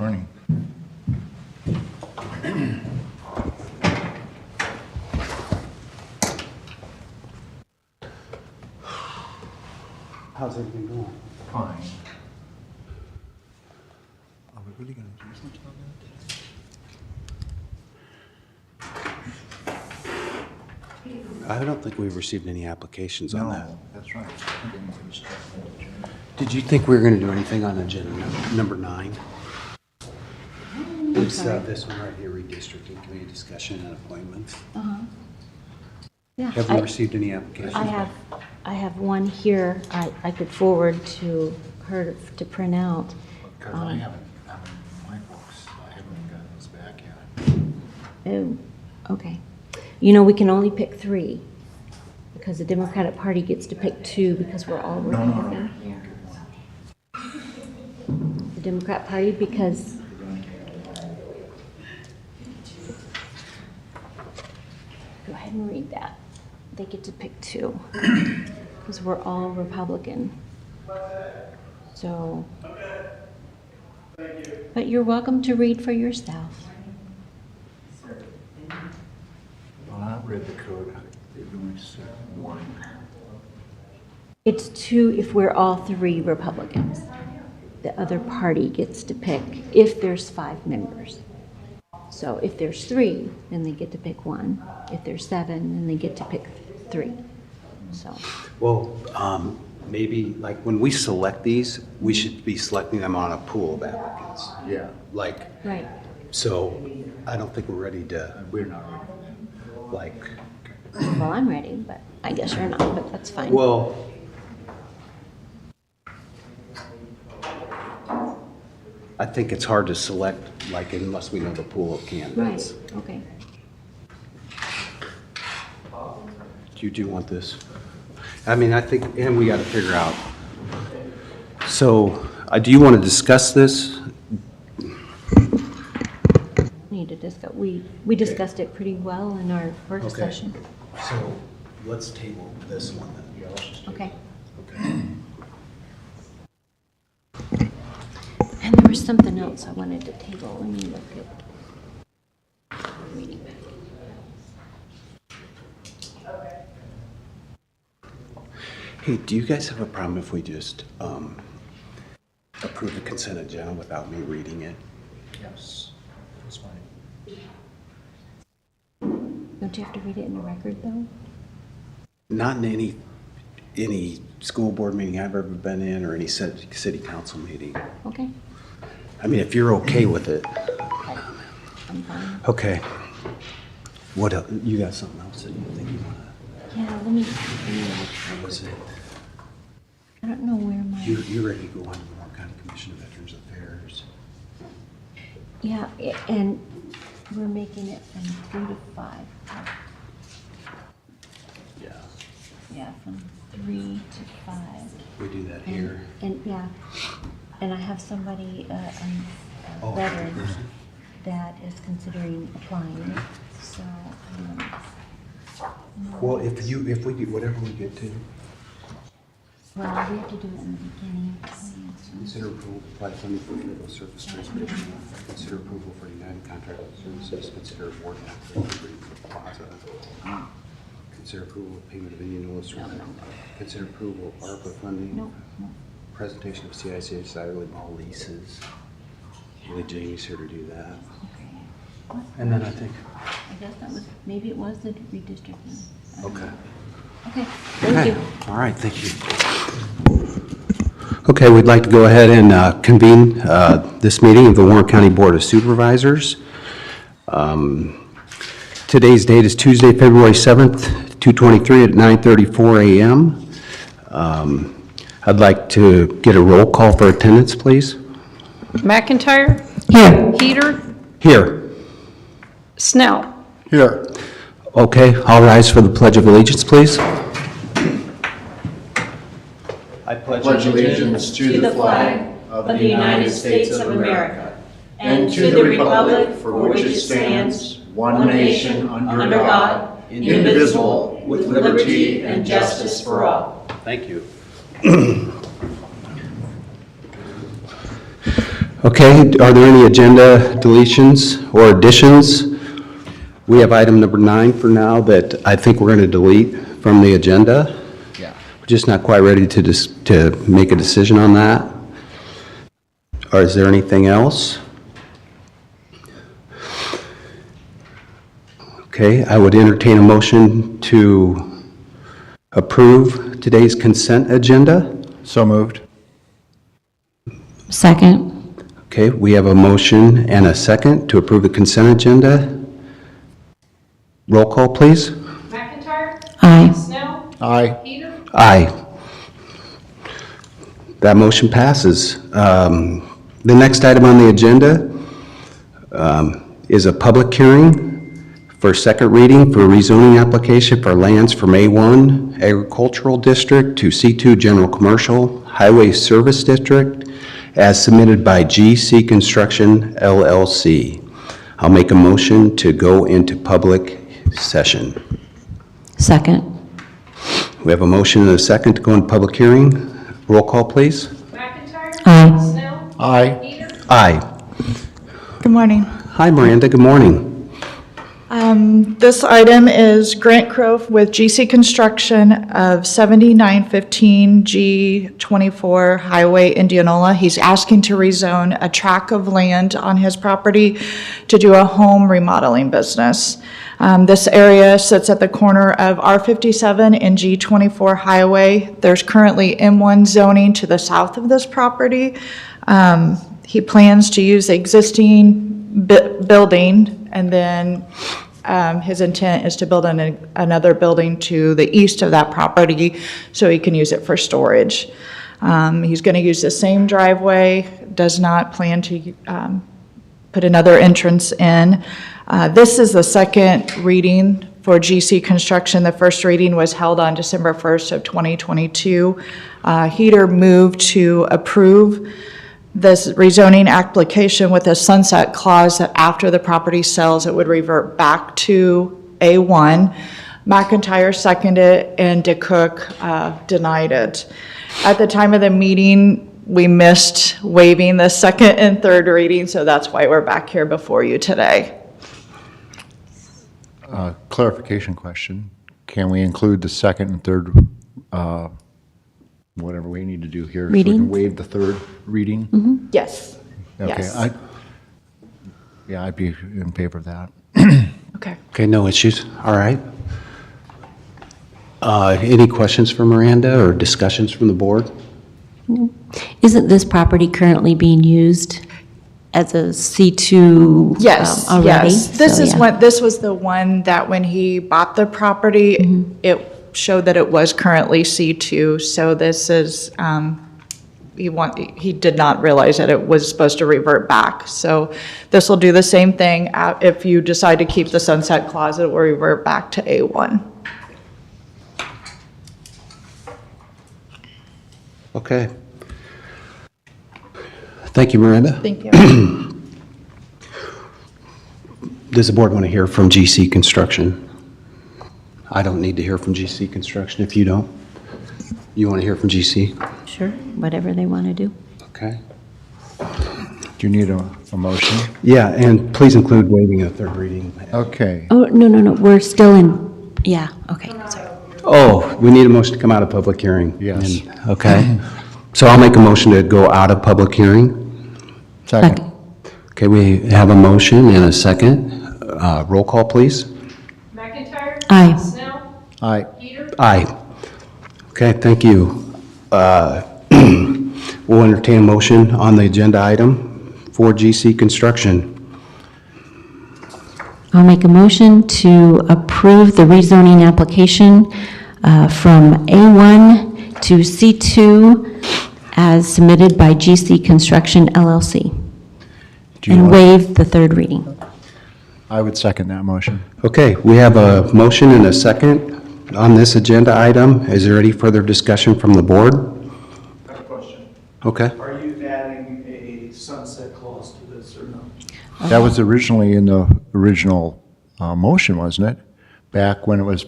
morning. How's everything going? Fine. Are we really going to do something on that? I don't think we've received any applications on that. No, that's right. Did you think we were going to do anything on agenda number 9? It's this one right here, redistricting committee discussion and appointments. Yeah, Have we received any applications? I have one here I could forward to her to print out. Because I haven't, my books, I haven't gotten those back yet. Oh, okay. You know, we can only pick 3 because the Democratic Party gets to pick 2 because we're all Republican. The Democrat Party because go ahead and read that. They get to pick 2 because we're all Republican. So, but you're welcome to read for yourself. Well, I read the code. It only said 1. It's 2 if we're all 3 Republicans. The other party gets to pick if there's 5 members. So if there's 3, then they get to pick 1. If there's 7, then they get to pick 3. So. Well, maybe like when we select these, we should be selecting them on a pool of applicants. Yeah. Like, Right. so I don't think we're ready to, We're not ready for that. like, Well, I'm ready, but I guess you're not, but that's fine. well, I think it's hard to select, like, unless we know the pool of candidates. Right, okay. Do you want this? I mean, I think, and we got to figure out. So, do you want to discuss this? Need to discuss, we discussed it pretty well in our work Okay. session. So, let's table this one then. Okay. Okay. And there was something else I wanted to table. Let me look at. Reading back. Hey, do you guys have a problem if we just approve the consent agenda without me reading it? Yes, that's fine. Don't you have to read it in the record, though? Not in any school board meeting I've ever been in or any city council meeting. Okay, I mean, if you're okay with it. I'm fine. Okay. What else? You got something else that you think you want to? Yeah, let me look. What was it? I don't know where my. You ready to go on to the Warren County Commission of Veterans Affairs? Yeah, and we're making it from 3 to 5. Yeah. Yeah, from 3 to 5. We do that here. And yeah, and I have somebody, a Oh, veteran, person. that is considering applying. So, Well, if we do whatever we get to, well, we have to do it in the beginning. consider approval to apply funding for federal surface transportation, consider approval for United Contracted Services, consider award application for Plaza, consider approval of payment of Indian Illustrator, consider approval of ARPA funding, No, no. presentation of CICH Saturday mall leases. Really, Jamie's here to do that. Okay. What? And then I think, I guess that was, maybe it was the redistricting. I don't okay. know. Okay, thank you. All right, thank you. Okay, we'd like to go ahead and convene this meeting of the Warren County Board of Supervisors. Today's date is Tuesday, February 7th, 2023 at 9:34 a.m. I'd like to get a roll call for attendance, please. McIntyre? Here. Peter? Here. Snell? Here. Okay, all rise for the Pledge of Allegiance, please. I pledge allegiance to the flag of the United States of America and to the republic for which it stands, one nation, under God, indivisible, with liberty and justice for all. Thank you. Okay, are there any agenda deletions or additions? We have item number 9 for now that I think we're going to delete from the agenda. Yeah. We're just not quite ready to make a decision on that. Or is there anything else? Okay, I would entertain a motion to approve today's consent agenda. So moved. Second. Okay, we have a motion and a second to approve the consent agenda. Roll call, please. McIntyre? Aye. Snell? Aye. Peter? Aye. That motion passes. The next item on the agenda is a public hearing for second reading for rezoning application for lands from A1 Agricultural District to C2 General Commercial Highway Service District as submitted by GC Construction LLC. I'll make a motion to go into public session. Second. We have a motion and a second to go into public hearing. Roll call, please. McIntyre? Aye. Snell? Aye. Peter? Aye. Good morning. Hi, Miranda, good morning. This item is Grant Crowe with GC Construction of 7915 G24 Highway, Indianola. He's asking to rezone a tract of land on his property to do a home remodeling business. This area sits at the corner of R57 and G24 Highway. There's currently M1 zoning to the south of this property. He plans to use the existing building, and then his intent is to build another building to the east of that property so he can use it for storage. He's going to use the same driveway, does not plan to put another entrance in. This is the second reading for GC Construction. The first reading was held on December 1st of 2022. Heater moved to approve this rezoning application with a sunset clause that after the property sells, it would revert back to A1. McIntyre seconded and DeCook denied it. At the time of the meeting, we missed waiving the second and third reading, so that's why we're back here before you today. Clarification question. Can we include the second and third, whatever we need to do here? So we Reading? can waive the third reading? Yes. Okay. Yes. I'd be in favor of that. Okay. Okay, no issues. All right. Any questions for Miranda or discussions from the board? Isn't this property currently being used as a C2 Yes, already? yes. This So, is yeah. this was the one that when he bought the property, it showed that it was currently C2. So this is, he did not realize that it was supposed to revert back. So this will do the same thing. If you decide to keep the sunset clause, it will revert back to A1. Okay. Thank you, Miranda. Thank you. Does the board want to hear from GC Construction? I don't need to hear from GC Construction if you don't. You want to hear from GC? Sure, whatever they want to do. Okay. Do you need a motion? Yeah, and please include waiving a third reading. Okay. Oh, no, we're still in, yeah, okay, sorry. Oh, we need a motion to come out of public hearing. Yes. And- Okay. So I'll make a motion to go out of public hearing. Second. Okay, we have a motion and a second. Roll call, please. McIntyre? Aye. Snell? Aye. Peter? Aye. Okay, thank you. We'll entertain a motion on the agenda item for GC Construction. I'll make a motion to approve the rezoning application from A1 to C2 as submitted by GC Construction LLC, Do you and want- waive the third reading. I would second that motion. Okay, we have a motion and a second on this agenda item. Is there any further discussion from the board? I have a question. Okay. Are you adding a sunset clause to this or no? That was originally in the original motion, wasn't it? Back when it was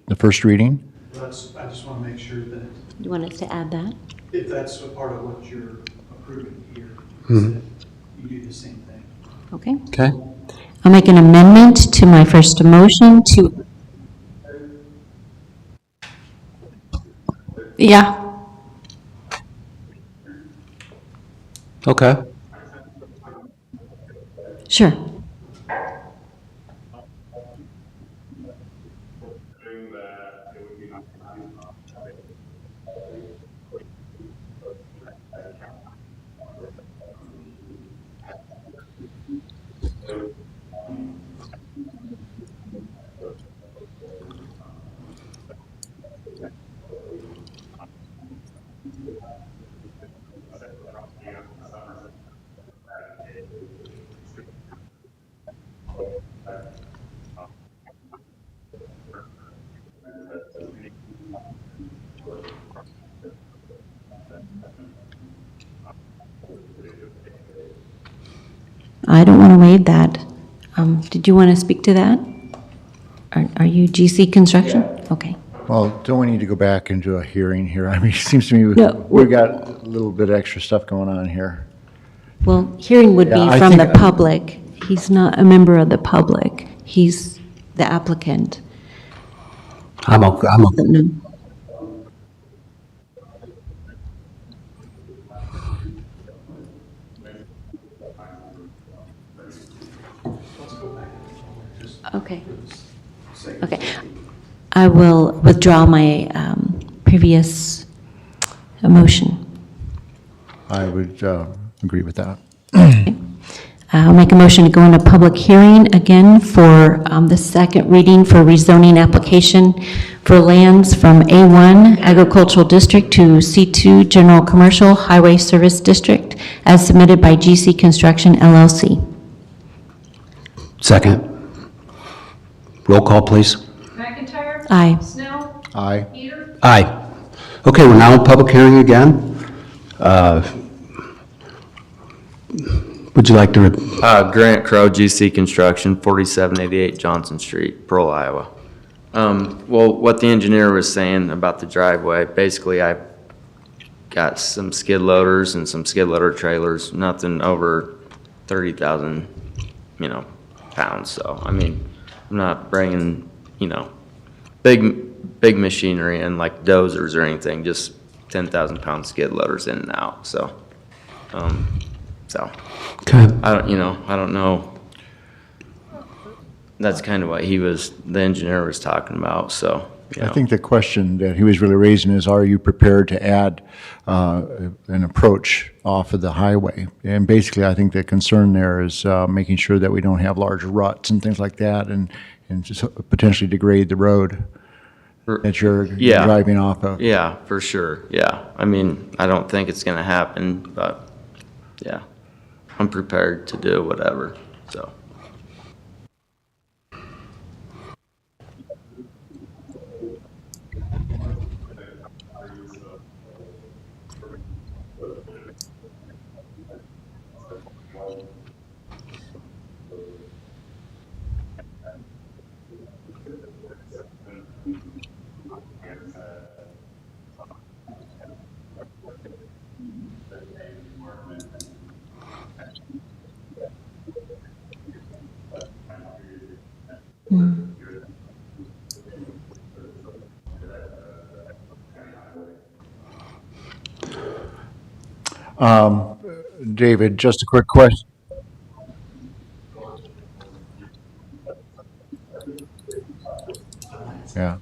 the first reading? I just want to make sure that You want us to add that? if that's a part of what you're approving here. you do the same thing. Okay. Okay. I'll make an amendment to my first motion to, yeah, Okay. sure. I don't want to waive that. Did you want to speak to that? Are you GC Construction? Okay. Well, don't we need to go back into a hearing here? I mean, it seems to me No, we've got a little bit extra stuff going on here. Well, hearing would Yeah, be I from think the public. He's not a member of the public. He's the applicant. I'm okay. Okay. Okay. I will withdraw my previous motion. I would agree with that. I'll make a motion to go into public hearing again for the second reading for rezoning application for lands from A1 Agricultural District to C2 General Commercial Highway Service District as submitted by GC Construction LLC. Second. Roll call, please. McIntyre. Aye. Snell. Aye. Peter. Aye. Okay, we're now in public hearing again. Would you like to, Grant Crow, GC Construction, 4788 Johnson Street, Pearl, Iowa. Well, what the engineer was saying about the driveway, basically I got some skid loaders and some skid loader trailers, nothing over 30,000, pounds. So, I mean, I'm not bringing, big machinery in like dozers or anything, just 10,000 pound skid loaders in and out. So, okay, I don't know. That's kind of what the engineer was talking about, so. I think the question that he was really raising is, are you prepared to add an approach off of the highway? And basically, I think the concern there is making sure that we don't have large ruts and things like that and just potentially degrade the road that you're Yeah. driving off of. Yeah, for sure, yeah. I mean, I don't think it's gonna happen, but, yeah. I'm prepared to do whatever, so. David, just a quick question. Yeah.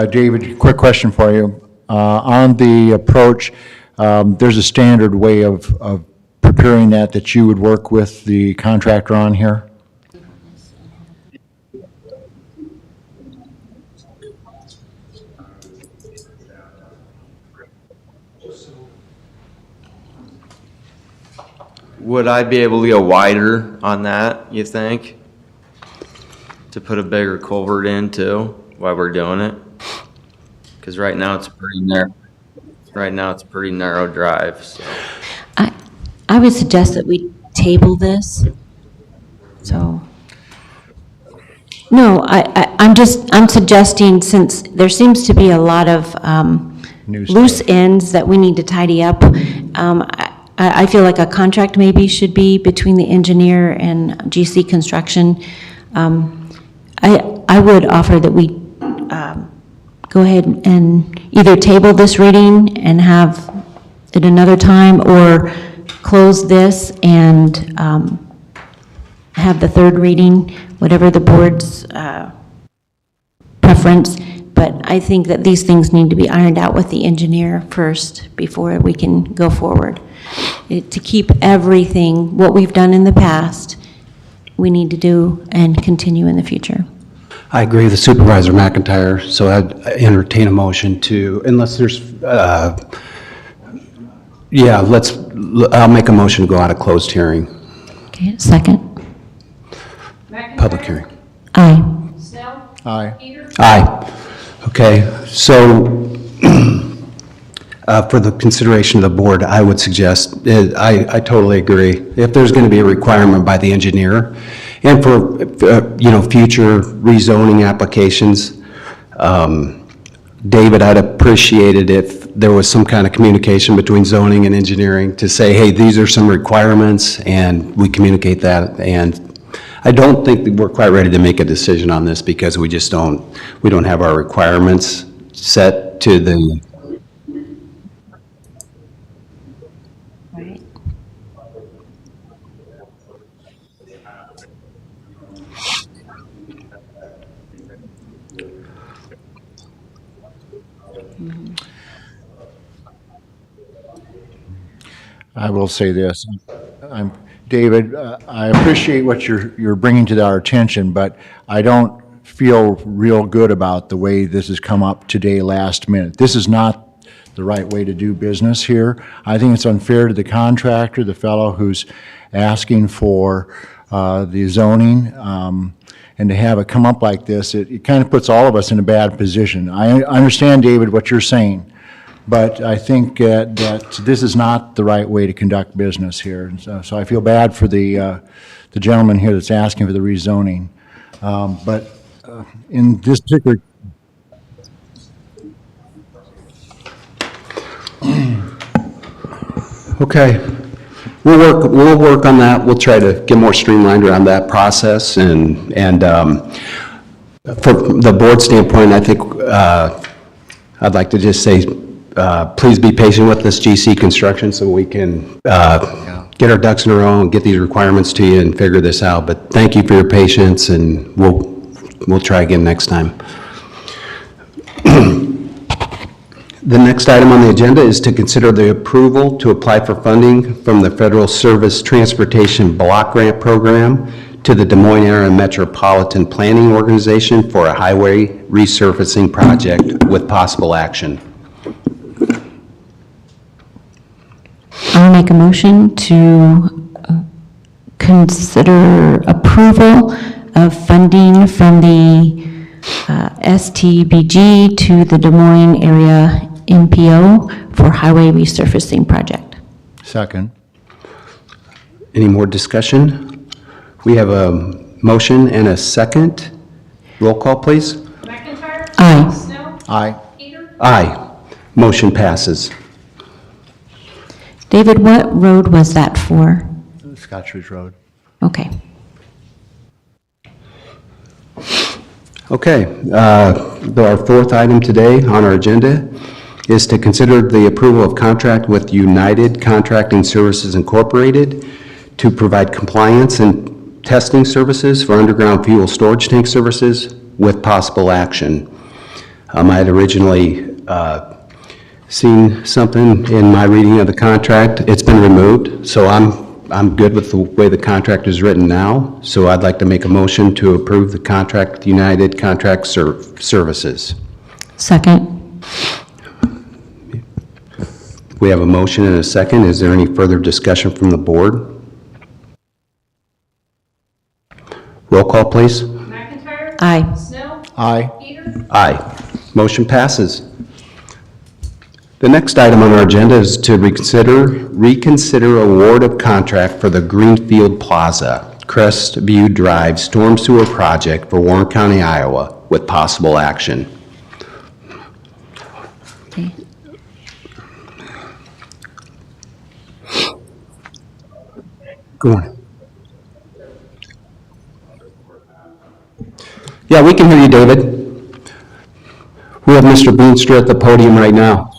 David, quick question for you. On the approach, there's a standard way of preparing that you would work with the contractor on here? Would I be able to go wider on that, you think? To put a bigger culvert in too, while we're doing it? Because right now it's pretty narrow. Right now it's a pretty narrow drive, so. I would suggest that we table this. So, No, I'm suggesting, since there seems to be a lot of New loose stuff. ends that we need to tidy up, I feel like a contract maybe should be between the engineer and GC Construction. I would offer that we go ahead and either table this reading and have it another time, or close this and have the third reading, whatever the board's preference. But I think that these things need to be ironed out with the engineer first before we can go forward. To keep everything, what we've done in the past, we need to do and continue in the future. I agree with Supervisor McIntyre, so I'd entertain a motion to, unless there's, I'll make a motion to go out of closed hearing, Okay, second? McIntyre. public hearing. Aye. Snell. Aye. Peter. Aye. Okay, so for the consideration of the board, I would suggest, I totally agree. If there's going to be a requirement by the engineer, and for, future rezoning applications, David, I'd appreciate it if there was some kind of communication between zoning and engineering to say, hey, these are some requirements, and we communicate that. And I don't think that we're quite ready to make a decision on this because we don't have our requirements set to the, Right. I will say this, David, I appreciate what you're bringing to our attention, but I don't feel real good about the way this has come up today, last minute. This is not the right way to do business here. I think it's unfair to the contractor, the fellow who's asking for the zoning, and to have it come up like this, it kind of puts all of us in a bad position. I understand, David, what you're saying, but I think that this is not the right way to conduct business here. And so I feel bad for the gentleman here that's asking for the rezoning. But in this particular, okay. We'll work on that. We'll try to get more streamlined around that process. And for the board standpoint, I think I'd like to just say, please be patient with this GC Construction so we can get our ducks in a row and get these requirements to you and figure this out. But thank you for your patience, and we'll try again next time. The next item on the agenda is to consider the approval to apply for funding from the Federal Service Transportation Block Grant Program to the Des Moines Area Metropolitan Planning Organization for a highway resurfacing project with possible action. I'll make a motion to consider approval of funding from the STBG to the Des Moines Area MPO for highway resurfacing project. second. Any more discussion? We have a motion and a second. Roll call, please. McIntyre. Aye. Snell. Aye. Peter. Aye. Motion passes. David, what road was that for? Scotch Ridge Road. Okay. Okay, our fourth item today on our agenda is to consider the approval of contract with United Contracting Services Incorporated to provide compliance and testing services for underground fuel storage tank services with possible action. I had originally seen something in my reading of the contract. It's been removed, so I'm good with the way the contract is written now, so I'd like to make a motion to approve the contract with United Contract Services. Second. We have a motion and a second. Is there any further discussion from the board? Roll call, please. McIntyre. Aye. Snell. Aye. Peter. Aye. Motion passes. The next item on our agenda is to reconsider award of contract for the Greenfield Plaza. Crestview Drive Storm Sewer Project for Warren County, Iowa, with possible action. Okay. Go on. Yeah, we can hear you, David. We have Mr. Boonstra at the podium right now.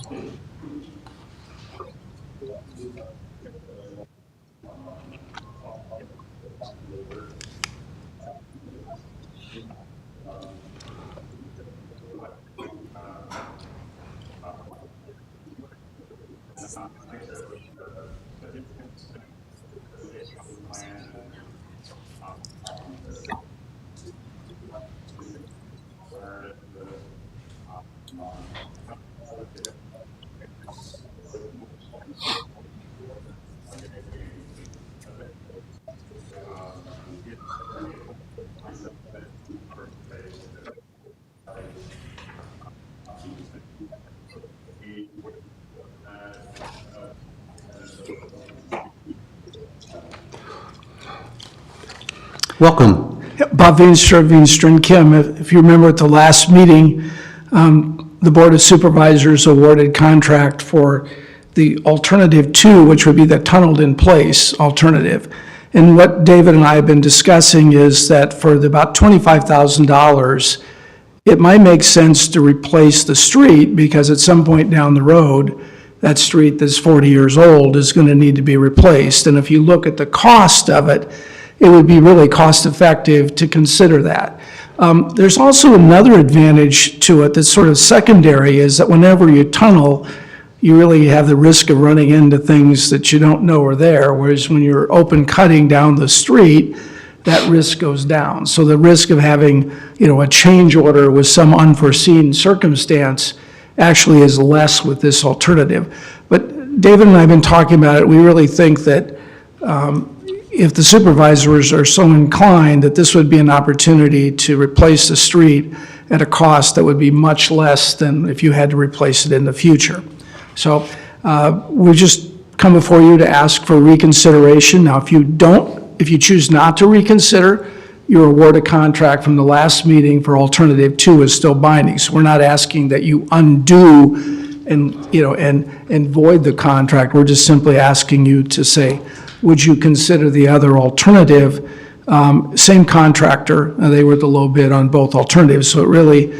Welcome. Bob Veenstra and Kim, if you remember at the last meeting, the Board of Supervisors awarded contract for the alternative two, which would be the tunneled in place alternative. And what David and I have been discussing is that for about $25,000, it might make sense to replace the street because at some point down the road, that street that's 40 years old is going to need to be replaced. And if you look at the cost of it, it would be really cost-effective to consider that. There's also another advantage to it that's sort of secondary, is that whenever you tunnel, you really have the risk of running into things that you don't know are there, whereas when you're open cutting down the street, that risk goes down. So the risk of having, a change order with some unforeseen circumstance actually is less with this alternative. But David and I have been talking about it. We really think that if the supervisors are so inclined, that this would be an opportunity to replace the street at a cost that would be much less than if you had to replace it in the future. So we just come before you to ask for reconsideration. Now, if you choose not to reconsider, your award of contract from the last meeting for alternative two is still binding. So we're not asking that you undo and void the contract. We're just simply asking you to say, would you consider the other alternative? Same contractor, they were the low bid on both alternatives, so it really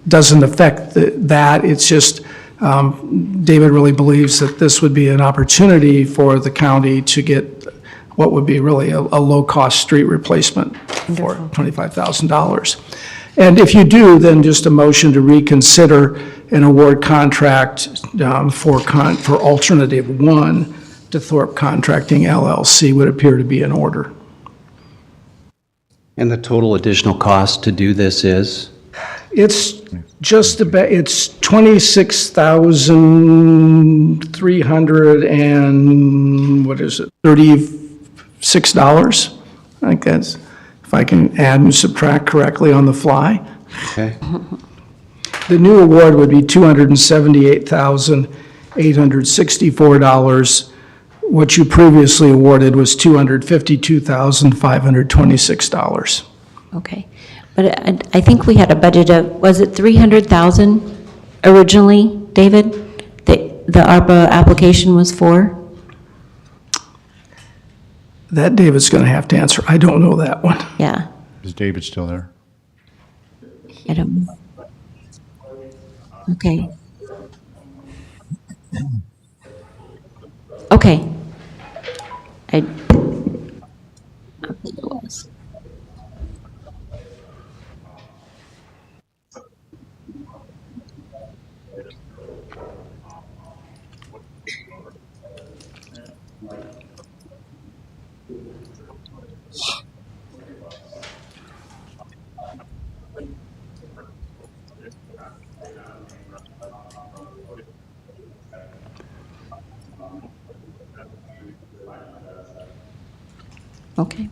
doesn't affect that. It's just David really believes that this would be an opportunity for the county to get what would be really a low-cost street replacement for $25,000. And if you do, then just a motion to reconsider and award contract for alternative one to Thorpe Contracting LLC would appear to be in order. And the total additional cost to do this is? It's just about, it's $26,300 and, what is it, $36? I think that's, if I can add and subtract correctly on the fly. Okay. The new award would be $278,864. What you previously awarded was $252,526. Okay. But I think we had a budget of, was it 300,000 originally, David? The ARPA application was for? That David's going to have to answer. I don't know that one. Yeah, Is David still there? I don't know. Okay. Okay. I think it was. Okay.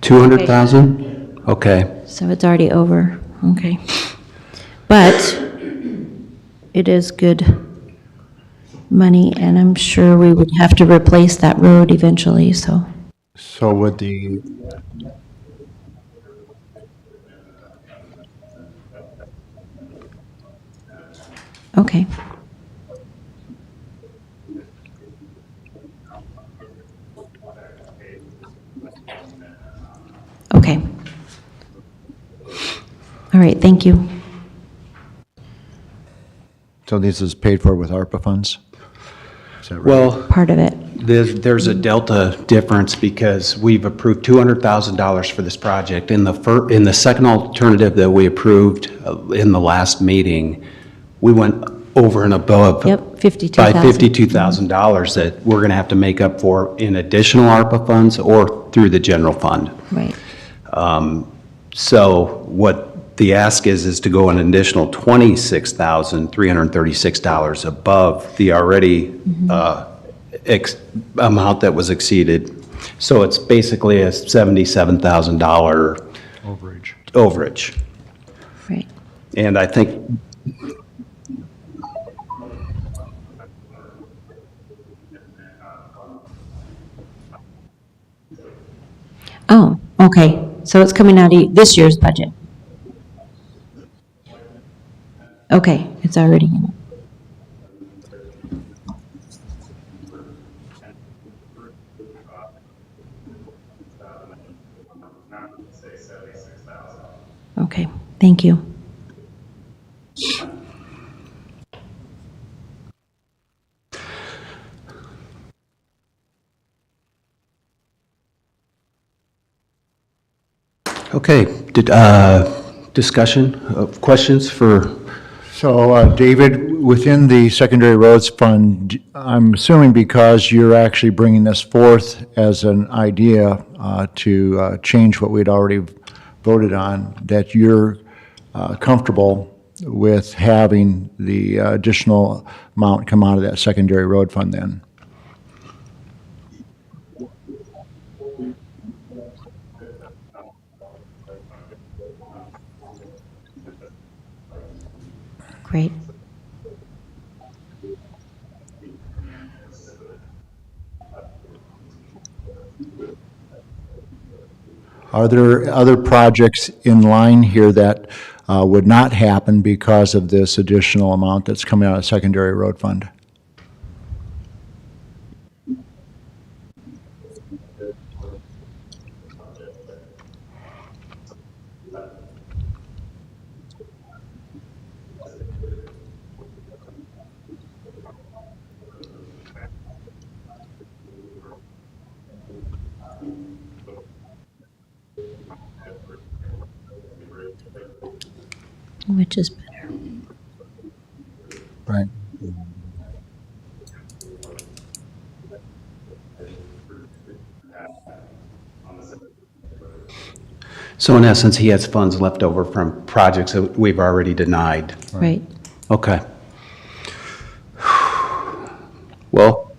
200,000? Okay. So it's already over, okay. But it is good money, and I'm sure we would have to replace that road eventually, so, So would the, okay. Okay. All right, thank you. so this is paid for with ARPA funds? Is that right? Well, Part of it. there's a delta difference because we've approved $200,000 for this project. In the second alternative that we approved in the last meeting, we went over and above. Yep, By $52,000. $52,000 that we're going to have to make up for in additional ARPA funds or through the general fund. Right, So what the ask is to go an additional $26,336 above the already amount that was exceeded. So it's basically a $77,000 Overage. overage. right. And I think, Oh, okay, so it's coming out of this year's budget? Okay, it's already in it. Okay, thank you. okay, discussion, questions for, So, David, within the secondary roads fund, I'm assuming because you're actually bringing this forth as an idea to change what we'd already voted on, that you're comfortable with having the additional amount come out of that secondary road fund then? Great. Are there other projects in line here that would not happen because of this additional amount that's coming out of secondary road fund? Which is better. Right. so in essence, he has funds left over from projects that we've already denied. Right. Okay. Well,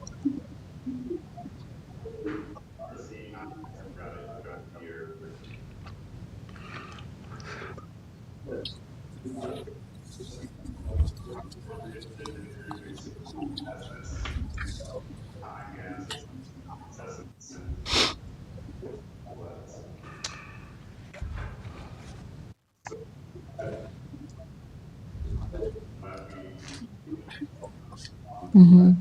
Mm-hmm.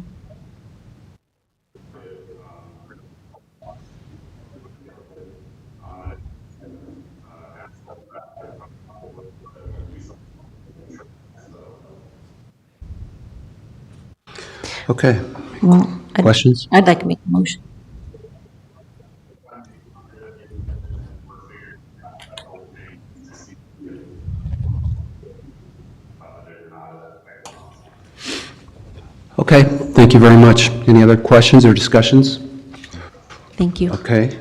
okay. Well, Questions? I'd like to make a motion. Okay, thank you very much. Any other questions or discussions? Thank you. Okay.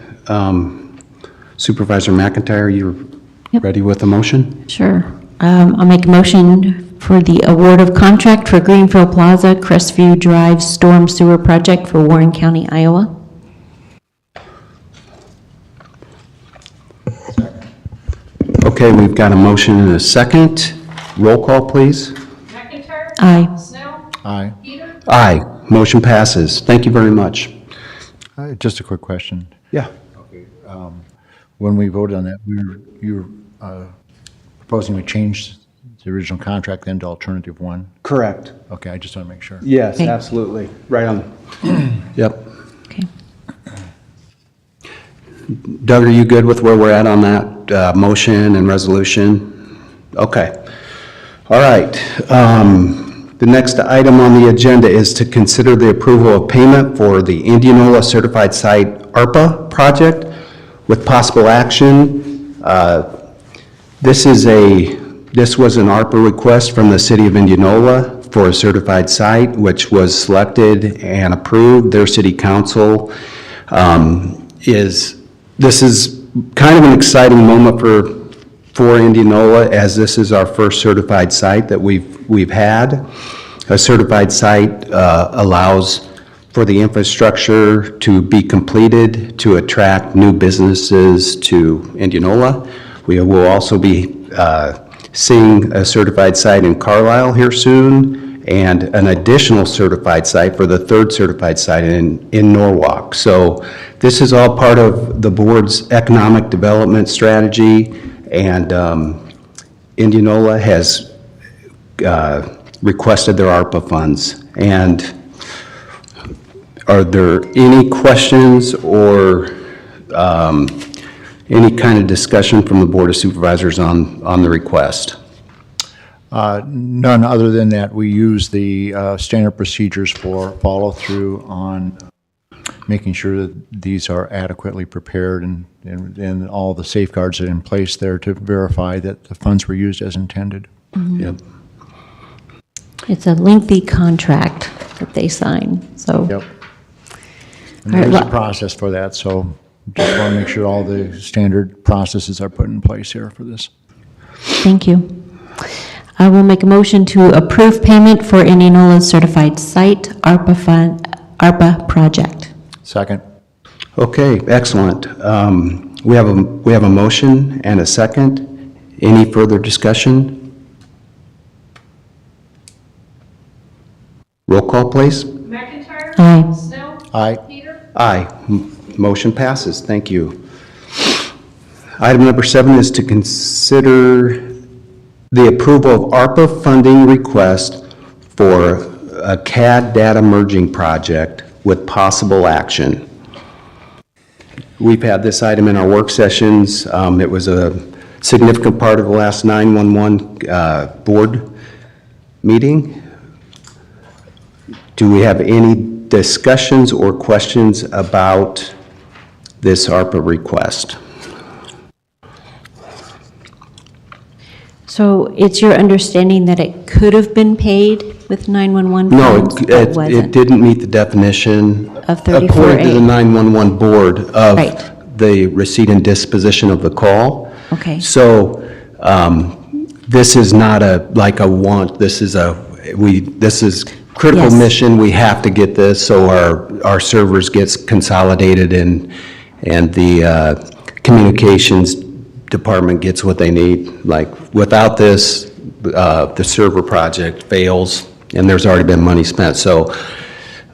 Supervisor McIntyre, you Yep. ready with a motion? Sure. I'll make a motion for the award of contract for Greenfield Plaza Crestview Drive Storm Sewer Project for Warren County, Iowa. Okay, we've got a motion and a second. Roll call, please. McIntyre. Aye. Snell. Aye. Peter. Aye. Motion passes. Thank you very much. Just a quick question. Yeah. When we voted on that, you were proposing we change the original contract then to alternative one? Correct. Okay, I just want to make sure. Yes, Okay. absolutely. Right on. Yep. Okay. Doug, are you good with where we're at on that motion and resolution? Okay. All right. The next item on the agenda is to consider the approval of payment for the Indianola Certified Site ARPA project with possible action. This was an ARPA request from the city of Indianola for a certified site, which was selected and approved. Their city council this is kind of an exciting moment for Indianola, as this is our first certified site that we've had. A certified site allows for the infrastructure to be completed to attract new businesses to Indianola. We will also be seeing a certified site in Carlisle here soon, and an additional certified site for the third certified site in Norwalk. So this is all part of the board's economic development strategy, and Indianola has requested their ARPA funds. And are there any questions or any kind of discussion from the Board of Supervisors on the request? None other than that we use the standard procedures for follow-through on making sure that these are adequately prepared and all the safeguards are in place there to verify that the funds were used as intended. Yep. It's a lengthy contract that they sign, so. Yep. And All right, there's a well- process for that, so just want to make sure all the standard processes are put in place here for this. Thank you. I will make a motion to approve payment for Indianola's certified site ARPA project. Second. Okay, excellent. We have a motion and a second. Any further discussion? Roll call, please. McIntyre. Aye. Snell. Aye. Peter. Aye. Motion passes. Thank you. Item number 7 is to consider the approval of ARPA funding request for a CAD data merging project with possible action. We've had this item in our work sessions. It was a significant part of the last 911 board meeting. Do we have any discussions or questions about this ARPA request? So it's your understanding that it could have been paid with 911 No, funds, but it wasn't? didn't meet the definition. Of According to the 34A. 911 board of Right. the receipt and disposition of the call. Okay. So this is not like a want, this is critical Yes. mission, we have to get this, so our servers gets consolidated and the communications department gets what they need. Like, without this, the server project fails, and there's already been money spent, so,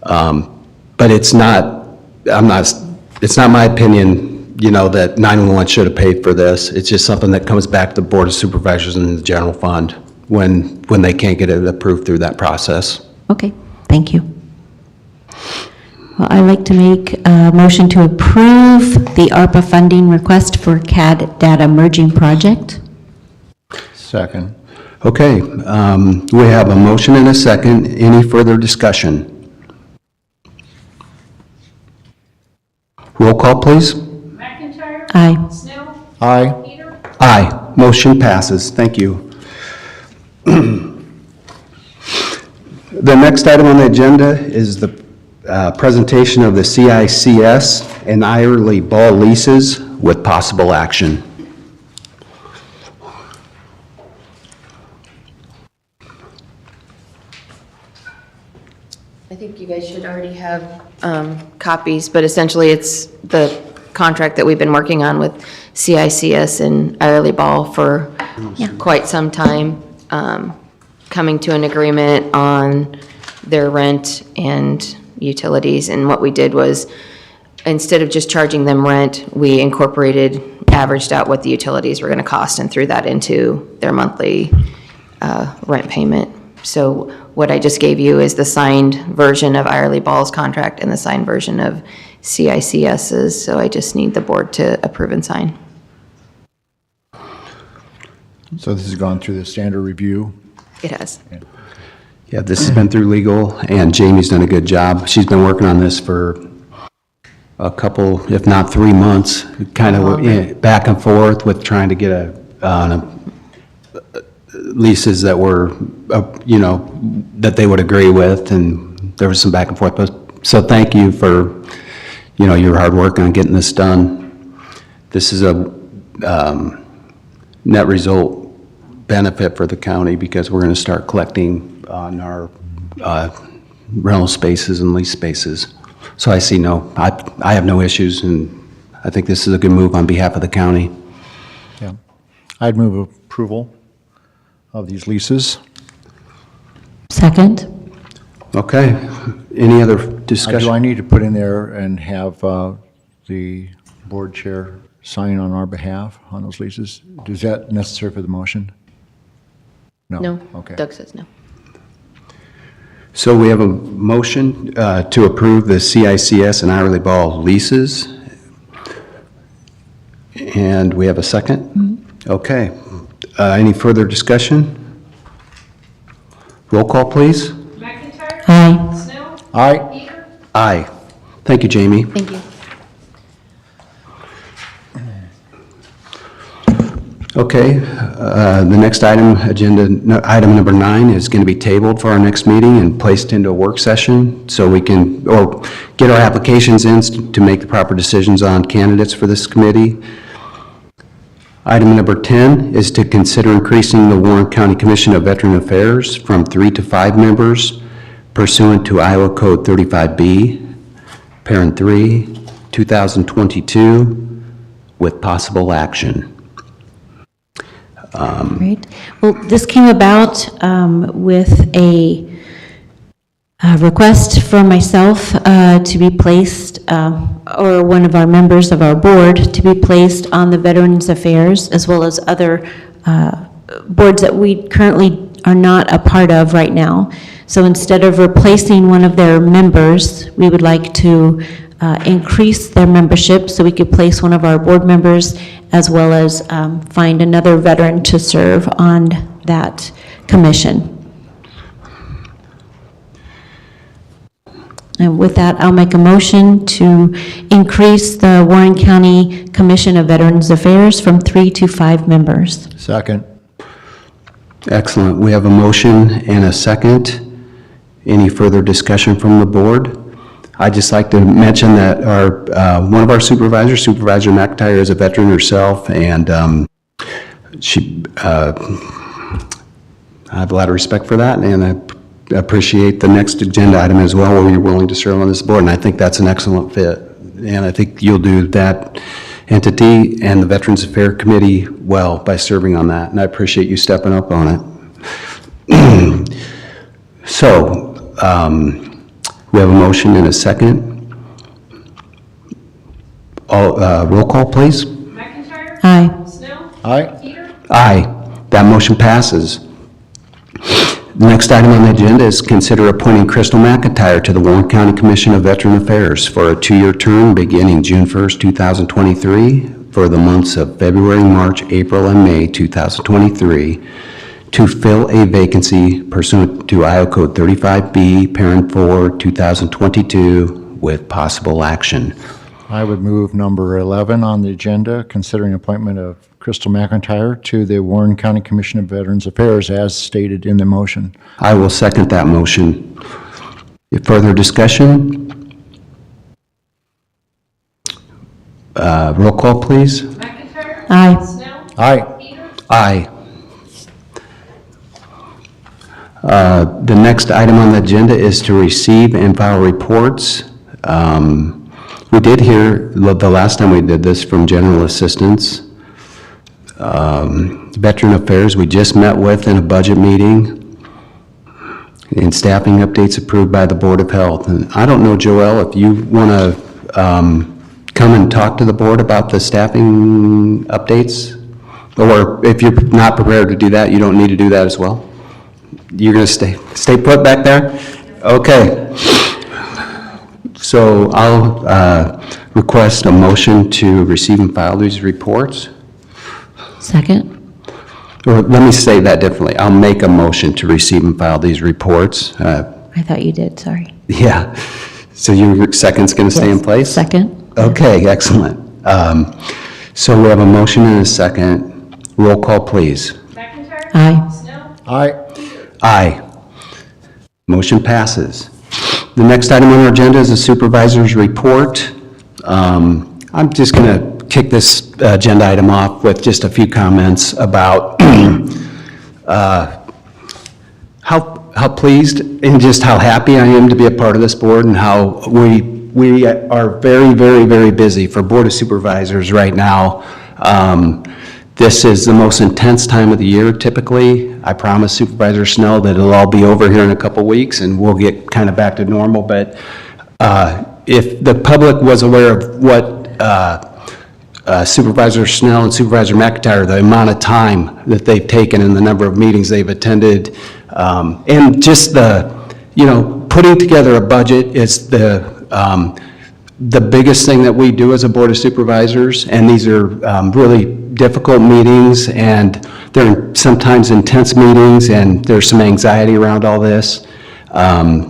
but it's not my opinion, that 911 should have paid for this. It's just something that comes back to the Board of Supervisors and the general fund when they can't get it approved through that process. Okay, thank you. Well, I'd like to make a motion to approve the ARPA funding request for CAD data merging project. Second. Okay, we have a motion and a second. Any further discussion? Roll call, please. McIntyre. Aye. Snell. Aye. Peter. Aye. Motion passes. Thank you. The next item on the agenda is the presentation of the CICS and Irely Ball leases with possible action. I think you guys should already have copies, but essentially it's the contract that we've been working on with CICS and Irely Ball for quite some time, coming to an agreement on their rent and utilities. And what we did was, instead of just charging them rent, we averaged out what the utilities were going to cost and threw that into their monthly rent payment. So what I just gave you is the signed version of Irely Ball's contract and the signed version of CICS's. So I just need the board to approve and sign. So this has gone through the standard review. It has. Yeah, this has been through legal, and Jamie's done a good job. She's been working on this for a couple, if not 3 months, kind of back and forth with trying to get leases that were, that they would agree with, and there was some back and forth. But so thank you for, your hard work on getting this done. This is a net result benefit for the county because we're going to start collecting on our rental spaces and lease spaces. So I have no issues, and I think this is a good move on behalf of the county. Yeah. I'd move approval of these leases. Second. Okay, any other Do discussion? I need to put in there and have the board chair sign on our behalf on those leases? Is that necessary for the motion? No. Okay. Doug says no. So we have a motion to approve the CICS and Irely Ball leases. And we have a second? Mm-hmm. Okay. Any further discussion? Roll call, please. McIntyre. Aye. Snell. Aye. Peter. Aye. Thank you, Jamie. Thank you. Okay, the next item, item number 9 is going to be tabled for our next meeting and placed into a work session so we can, or get our applications in to make the proper decisions on candidates for this committee. Item number 10 is to consider increasing the Warren County Commission of Veteran Affairs from 3 to 5 members pursuant to Iowa Code 35B, Parent 3, 2022, with possible action. Great. Well, this came about with a request from myself to be placed, or one of our members of our board, to be placed on the Veterans Affairs, as well as other boards that we currently are not a part of right now. So instead of replacing one of their members, we would like to increase their membership so we could place one of our board members, as well as find another veteran to serve on that commission. And with that, I'll make a motion to increase the Warren County Commission of Veterans Affairs from 3 to 5 members. Second. Excellent. We have a motion and a second. Any further discussion from the board? I'd just like to mention that one of our supervisors, Supervisor McIntyre, is a veteran herself, and she, I have a lot of respect for that, and I appreciate the next agenda item as well, where you're willing to serve on this board, and I think that's an excellent fit. And I think you'll do that entity and the Veterans Affairs Committee well by serving on that, and I appreciate you stepping up on it. So, we have a motion and a second. Roll call, please. McIntyre. Aye. Snell. Aye. Peter. Aye. That motion passes. The next item on the agenda is consider appointing Crystal McIntyre to the Warren County Commission of Veteran Affairs for a 2-year term beginning June 1st, 2023 for the months of February, March, April, and May 2023 to fill a vacancy pursuant to Iowa Code 35B, Parent 4, 2022 with possible action. I would move number 11 on the agenda, considering appointment of Crystal McIntyre to the Warren County Commission of Veterans Affairs as stated in the motion. I will second that motion. Further discussion? Roll call, please. McIntyre. Aye. Snell. Aye. Peter. Aye. The next item on the agenda is to receive and file reports. We did hear the last time we did this from General Assistance. Veteran Affairs, we just met with in a budget meeting. And staffing updates approved by the Board of Health. And I don't know, Joelle, if you want to come and talk to the board about the staffing updates? Or if you're not prepared to do that, you don't need to do that as well? You're going to stay put back there? Okay. So I'll request a motion to receive and file these reports. Second? Or let me say that differently. I'll make a motion to receive and file these reports. I thought you did, sorry. Yeah. So your second's going to stay in Yes. place? Second? Okay, excellent. So we have a motion and a second. Roll call, please. McIntyre. Aye. Snell. Aye. Aye. Motion passes. The next item on our agenda is the supervisor's report. I'm just going to kick this agenda item off with just a few comments about how pleased and just how happy I am to be a part of this board, and how we are very, very, very busy for Board of Supervisors right now. This is the most intense time of the year typically. I promise Supervisor Snell that it'll all be over here in a couple weeks and we'll get kind of back to normal. But if the public was aware of what Supervisor Snell and Supervisor McIntyre, the amount of time that they've taken and the number of meetings they've attended, and just putting together a budget is the biggest thing that we do as a Board of Supervisors, and these are really difficult meetings, and they're sometimes intense meetings, and there's some anxiety around all this. I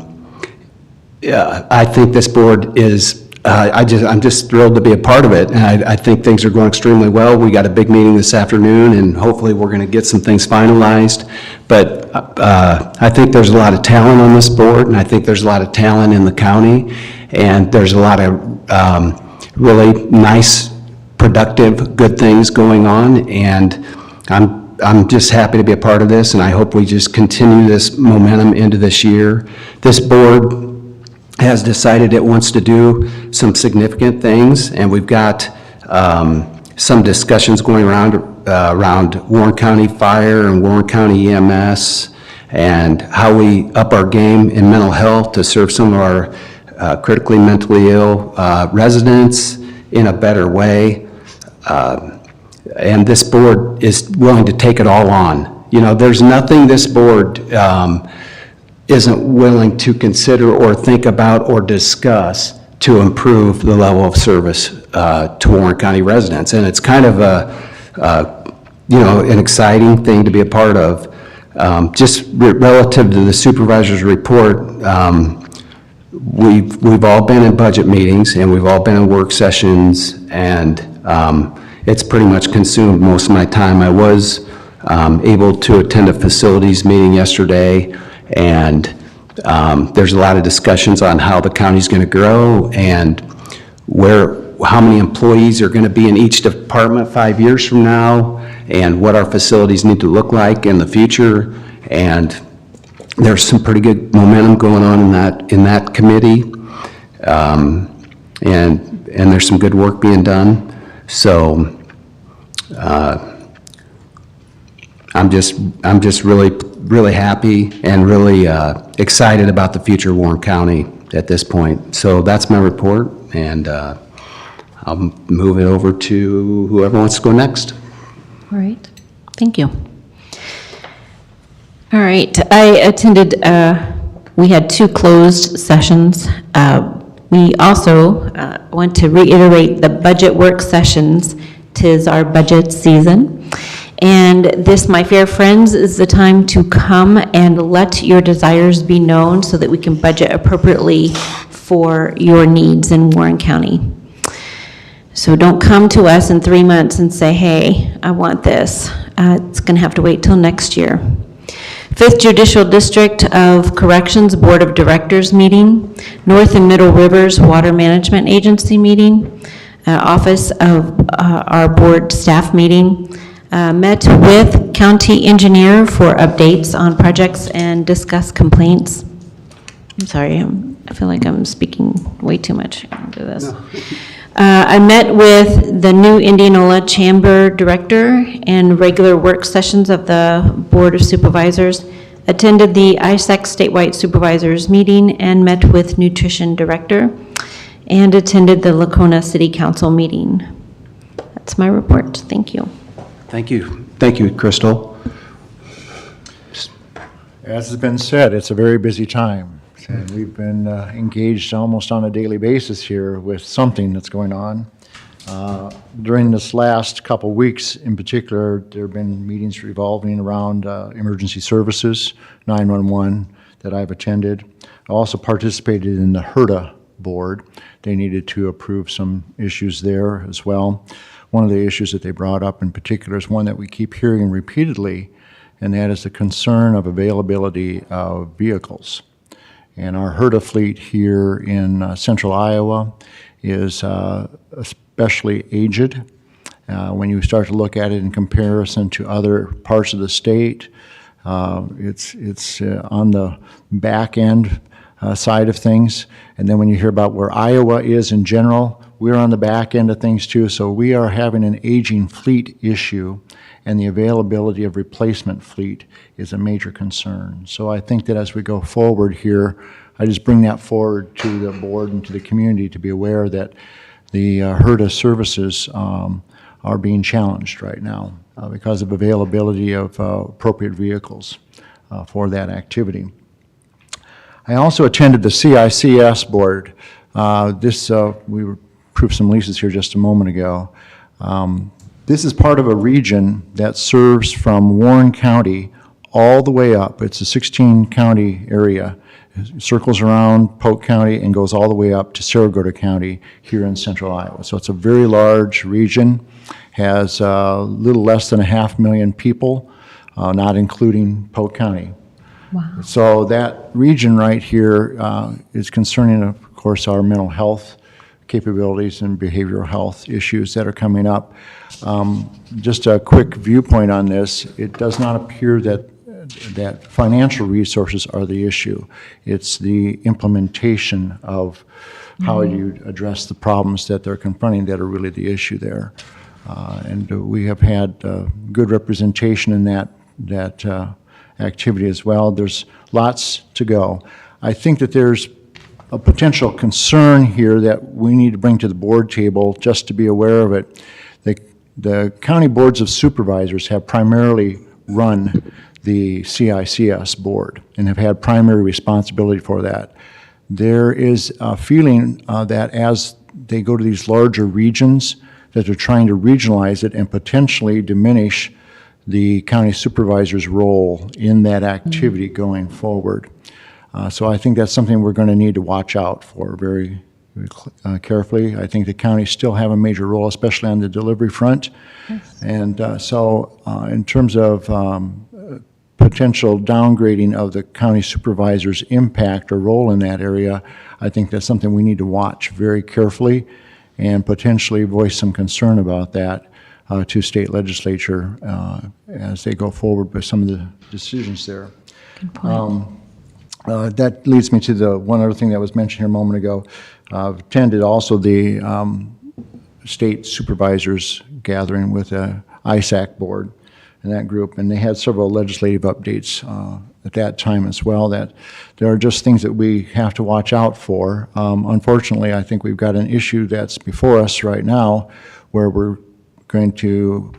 think this board is, I'm just thrilled to be a part of it, and I think things are going extremely well. We got a big meeting this afternoon, and hopefully we're going to get some things finalized. But I think there's a lot of talent on this board, and I think there's a lot of talent in the county, and there's a lot of really nice, productive, good things going on, and I'm just happy to be a part of this, and I hope we just continue this momentum into this year. This board has decided it wants to do some significant things, and we've got some discussions going around Warren County Fire and Warren County EMS, and how we up our game in mental health to serve some of our critically mentally ill residents in a better way. And this board is willing to take it all on. There's nothing this board isn't willing to consider or think about or discuss to improve the level of service to Warren County residents. And it's kind of an exciting thing to be a part of. Just relative to the supervisor's report, we've all been in budget meetings, and we've all been in work sessions, and it's pretty much consumed most of my time. I was able to attend a facilities meeting yesterday, and there's a lot of discussions on how the county's going to grow, and how many employees are going to be in each department 5 years from now, and what our facilities need to look like in the future. And there's some pretty good momentum going on in that committee, and there's some good work being done. So I'm just really happy and really excited about the future of Warren County at this point. So that's my report, and I'll move it over to whoever wants to go next. All right, thank you. All right, I attended, we had 2 closed sessions. We also want to reiterate the budget work sessions. 'Tis our budget season. And this, my fair friends, is the time to come and let your desires be known so that we can budget appropriately for your needs in Warren County. So don't come to us in 3 months and say, hey, I want this. It's going to have to wait till next year. 5th Judicial District of Corrections Board of Directors meeting, North and Middle Rivers Water Management Agency meeting, Office of our board staff meeting, met with county engineer for updates on projects and discuss complaints. I'm sorry, I feel like I'm speaking way too much into this. No. I met with the new Indianola Chamber Director and regular work sessions of the Board of Supervisors attended the ISAC statewide supervisors meeting and met with nutrition director, and attended the Lacona City Council meeting. That's my report. Thank you. Thank you. Thank you, Crystal. As has been said, it's a very busy time, and we've been engaged almost on a daily basis here with something that's going on. During this last couple weeks in particular, there have been meetings revolving around emergency services, 911, that I've attended. I also participated in the HERDA board. They needed to approve some issues there as well. One of the issues that they brought up in particular is one that we keep hearing repeatedly, and that is the concern of availability of vehicles. And our HERDA fleet here in central Iowa is especially aged. When you start to look at it in comparison to other parts of the state, it's on the back end side of things. And then when you hear about where Iowa is in general, we're on the back end of things too. So we are having an aging fleet issue, and the availability of replacement fleet is a major concern. So I think that as we go forward here, I just bring that forward to the board and to the community to be aware that the HERDA services are being challenged right now because of availability of appropriate vehicles for that activity. I also attended the CICS board. We approved some leases here just a moment ago. This is part of a region that serves from Warren County all the way up. It's a 16-county area. It circles around Polk County and goes all the way up to Saragota County here in central Iowa. So it's a very large region, has a little less than 500,000 people, not including Polk County. Wow. So that region right here is concerning, of course, our mental health capabilities and behavioral health issues that are coming up. Just a quick viewpoint on this, it does not appear that financial resources are the issue. It's the implementation of how you address the problems that they're confronting that are really the issue there. And we have had good representation in that activity as well. There's lots to go. I think that there's a potential concern here that we need to bring to the board table just to be aware of it. The county boards of supervisors have primarily run the CICS board and have had primary responsibility for that. There is a feeling that as they go to these larger regions, that they're trying to regionalize it and potentially diminish the county supervisor's role in that activity going forward. So I think that's something we're going to need to watch out for very carefully. I think the counties still have a major role, especially on the delivery front. Yes. And so in terms of potential downgrading of the county supervisor's impact or role in that area, I think that's something we need to watch very carefully and potentially voice some concern about that to state legislature as they go forward with some of the decisions there. Good point. That leads me to the one other thing that was mentioned here a moment ago. I've attended also the state supervisors gathering with the ISAC board and that group, and they had several legislative updates at that time as well, that there are just things that we have to watch out for. Unfortunately, I think we've got an issue that's before us right now where we're going to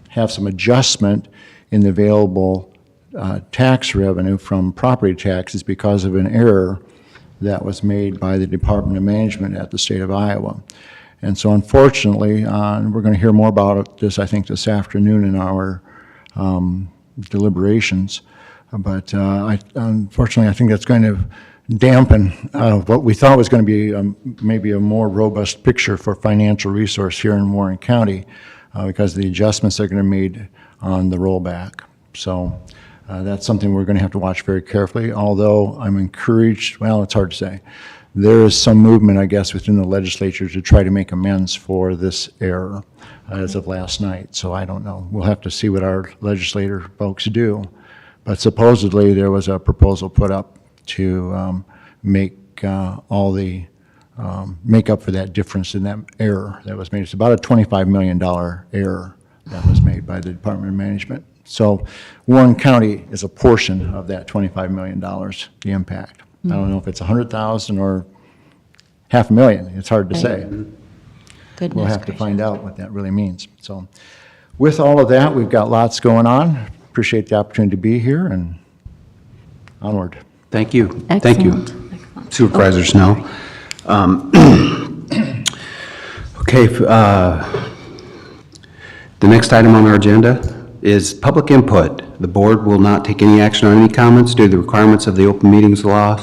have some adjustment in the available tax revenue from property taxes because of an error that was made by the Department of Management at the state of Iowa. And so unfortunately, we're going to hear more about this, I think, this afternoon in our deliberations. But unfortunately, I think that's going to dampen what we thought was going to be maybe a more robust picture for financial resource here in Warren County because of the adjustments that are going to be made on the rollback. So that's something we're going to have to watch very carefully, although I'm encouraged, well, it's hard to say. There is some movement, I guess, within the legislature to try to make amends for this error as of last night. So I don't know. We'll have to see what our legislator folks do. But supposedly there was a proposal put up to make all the make up for that difference in that error that was made. It's about a $25 million error that was made by the Department of Management. So Warren County is a portion of that $25 million, the impact. I don't know if it's 100,000 or $500,000. It's hard to say. Goodness We'll have to gracious. find out what that really means. So with all of that, we've got lots going on. Appreciate the opportunity to be here, and onward. Thank you. Thank you. Excellent. Supervisor Snell. Okay, the next item on our agenda is public input. The board will not take any action on any comments due to the requirements of the open meetings law,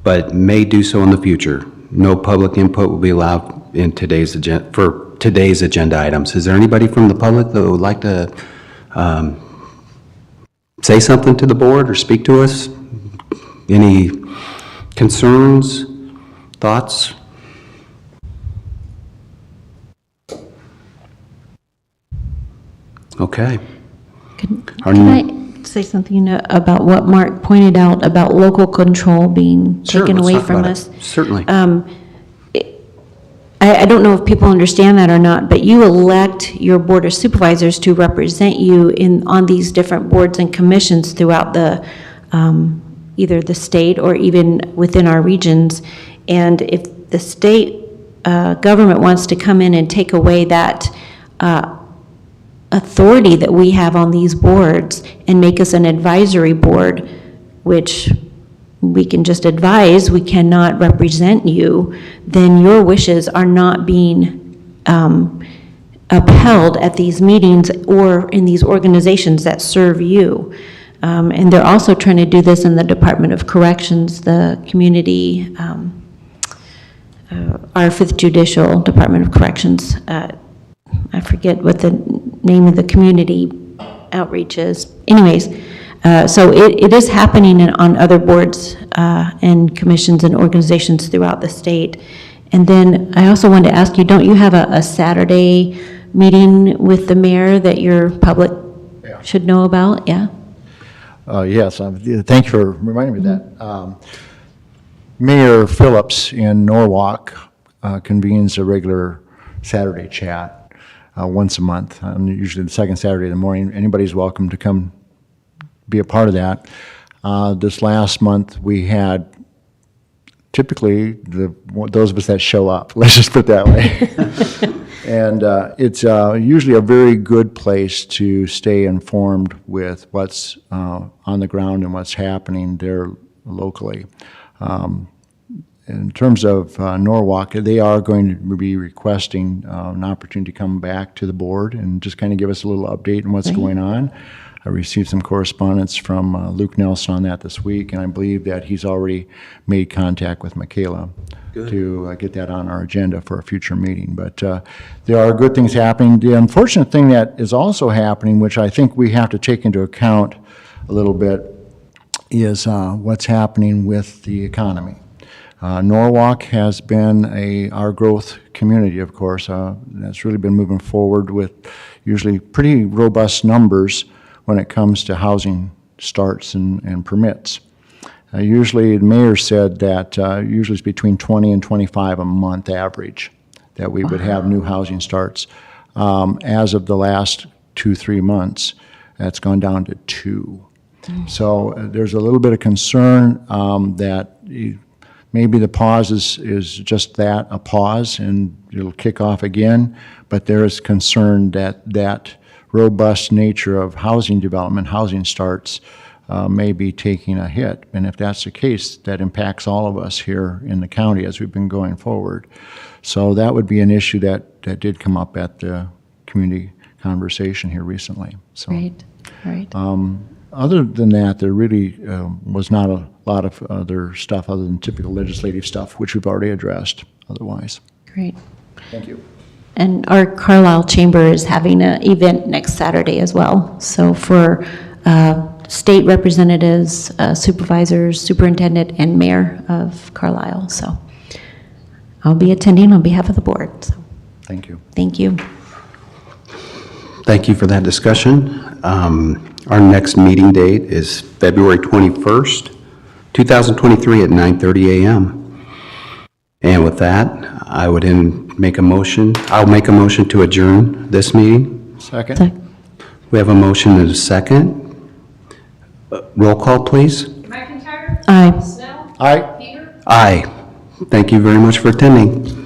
but may do so in the future. No public input will be allowed in today's agenda, for today's agenda items. Is there anybody from the public that would like to say something to the board or speak to us? Any concerns, thoughts? Okay. Our Can I say something about what Mark pointed out about local control being Sure, taken let's away talk from about us? it. Certainly. I don't know if people understand that or not, but you elect your board of supervisors to represent you on these different boards and commissions throughout the, either the state or even within our regions. And if the state government wants to come in and take away that authority that we have on these boards and make us an advisory board, which we can just advise, we cannot represent you, then your wishes are not being upheld at these meetings or in these organizations that serve you. And they're also trying to do this in the Department of Corrections, the community, our 5th Judicial Department of Corrections. I forget what the name of the community outreach is. Anyways, so it is happening on other boards and commissions and organizations throughout the state. And then I also wanted to ask you, don't you have a Saturday meeting with the mayor that your public should know about? Yeah? Yes, thank you for reminding me of that. Mayor Phillips in Norwalk convenes a regular Saturday chat once a month, usually the second Saturday of the morning. Anybody's welcome to come be a part of that. This last month, we had typically those of us that show up, let's just put it that way. And it's usually a very good place to stay informed with what's on the ground and what's happening there locally. In terms of Norwalk, they are going to be requesting an opportunity to come back to the board and just kind of give us a little update on what's going on. I received some correspondence from Luke Nelson on that this week, and I believe that he's already made contact with Michaela to get that on our agenda for a future meeting. But there are good things happening. The unfortunate thing that is also happening, which I think we have to take into account a little bit, is what's happening with the economy. Norwalk has been our growth community, of course. That's really been moving forward with usually pretty robust numbers when it comes to housing starts and permits. Usually, the mayor said that usually it's between 20 and 25 a month average that we would have new housing starts. As of the last 2-3 months, that's gone down to 2. So there's a little bit of concern that maybe the pause is just that, a pause, and it'll kick off again. But there is concern that robust nature of housing development, housing starts, may be taking a hit. And if that's the case, that impacts all of us here in the county as we've been going forward. So that would be an issue that did come up at the community conversation here recently. So, Right. other than that, there really was not a lot of other stuff other than typical legislative stuff, which we've already addressed otherwise. Great. Thank you. And our Carlisle Chamber is having an event next Saturday as well. So for state representatives, supervisors, superintendent, and mayor of Carlisle. So I'll be attending on behalf of the board. So Thank you. thank you. Thank you for that discussion. Our next meeting date is February 21st, 2023 at 9:30 a.m. And with that, I would make a motion. I'll make a motion to adjourn this meeting. Second? We have a motion and a second. Roll call, please. McIntyre? Aye. Snell? Aye. Peter? Aye. Thank you very much for attending.